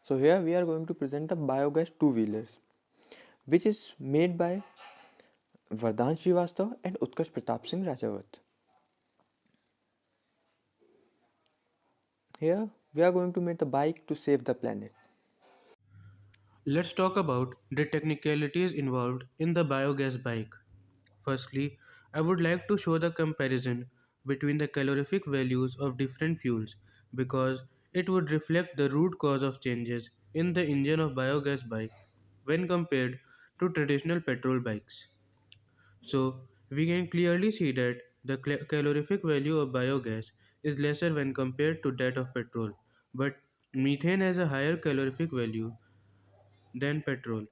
So here we are going to present the biogas two-wheelers, which is made by Vardhan Srivastav and Utkarsh Pratap Singh Rajawat. Here we are going to make the bike to save the planet. Let's talk about the technicalities involved in the biogas bike. Firstly, I would like to show the comparison between the calorific values of different fuels because it would reflect the root cause of changes in the engine of biogas bike when compared to traditional petrol bikes. So, we can clearly see that the calorific value of biogas is lesser when compared to that of petrol, but methane has a higher calorific value than petrol,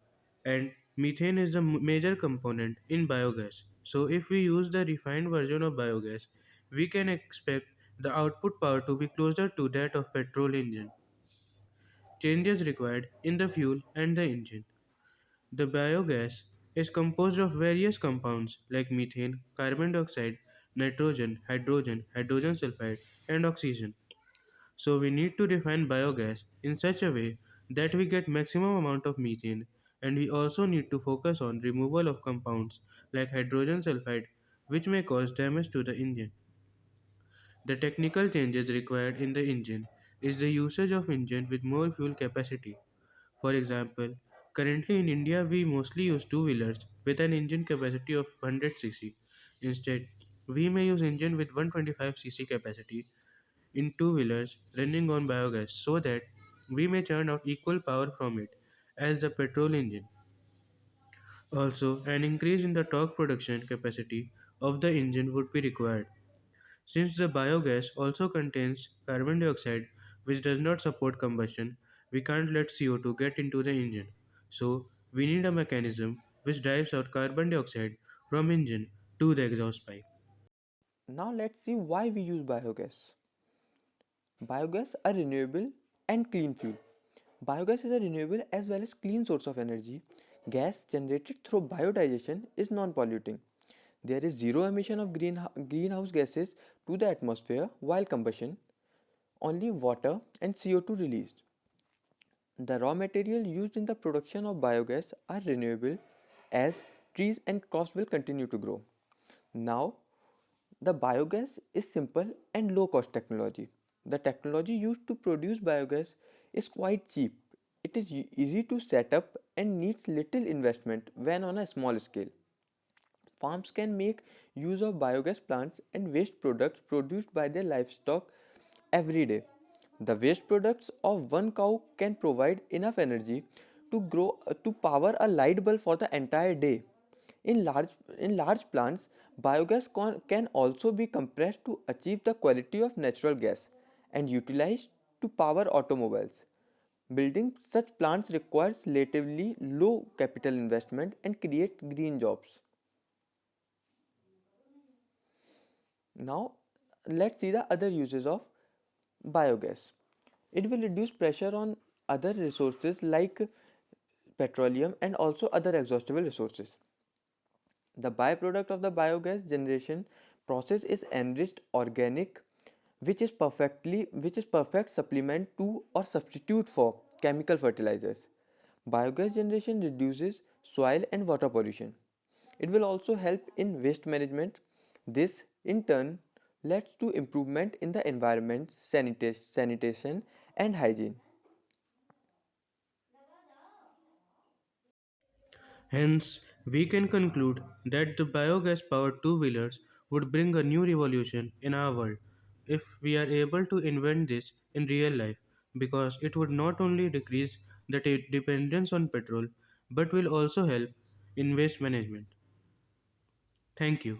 and methane is the major component in biogas. So, if we use the refined version of biogas, we can expect the output power to be closer to that of petrol engine. Changes required in the fuel and the engine. The biogas is composed of various compounds like methane, carbon dioxide, nitrogen, hydrogen sulfide, and oxygen. So we need to refine biogas in such a way that we get maximum amount of methane, and we also need to focus on removal of compounds like hydrogen sulfide which may cause damage to the engine. The technical changes required in the engine is the usage of engine with more fuel capacity. For example, currently in India we mostly use two-wheelers with an engine capacity of 100 cc. Instead, we may use engine with 125 cc capacity in two-wheelers running on biogas so that we may churn out equal power from it as the petrol engine. Also, an increase in the torque production capacity of the engine would be required. Since the biogas also contains carbon dioxide which does not support combustion, we can't let CO2 get into the engine. So, we need a mechanism which drives out carbon dioxide from engine to the exhaust pipe. Now let's see why we use biogas. Biogas are renewable and clean fuel. Biogas is a renewable as well as clean source of energy. Gas generated through biodigestion is non-polluting. There is zero emission of greenhouse gases to the atmosphere while combustion, only water and CO2 released. The raw material used in the production of biogas are renewable as trees and crops will continue to grow. Now, the biogas is simple and low cost technology. The technology used to produce biogas is quite cheap. It is easy to set up and needs little investment when on a small scale. Farms can make use of biogas plants and waste products produced by their livestock every day. The waste products of one cow can provide enough energy to power a light bulb for the entire day. In large plants, biogas can also be compressed to achieve the quality of natural gas and utilized to power automobiles. Building such plants requires relatively low capital investment and create green jobs. Now, let's see the other uses of biogas. It will reduce pressure on other resources like petroleum and also other exhaustible resources. The byproduct of the biogas generation process is enriched organic, which is perfect supplement to or substitute for chemical fertilizers. Biogas generation reduces soil and water pollution. It will also help in waste management. This in turn leads to improvement in the environment, sanitation and hygiene. Hence, we can conclude that the biogas powered two wheelers would bring a new revolution in our world if we are able to invent this in real life because it would not only decrease the dependence on petrol but will also help in waste management. Thank you.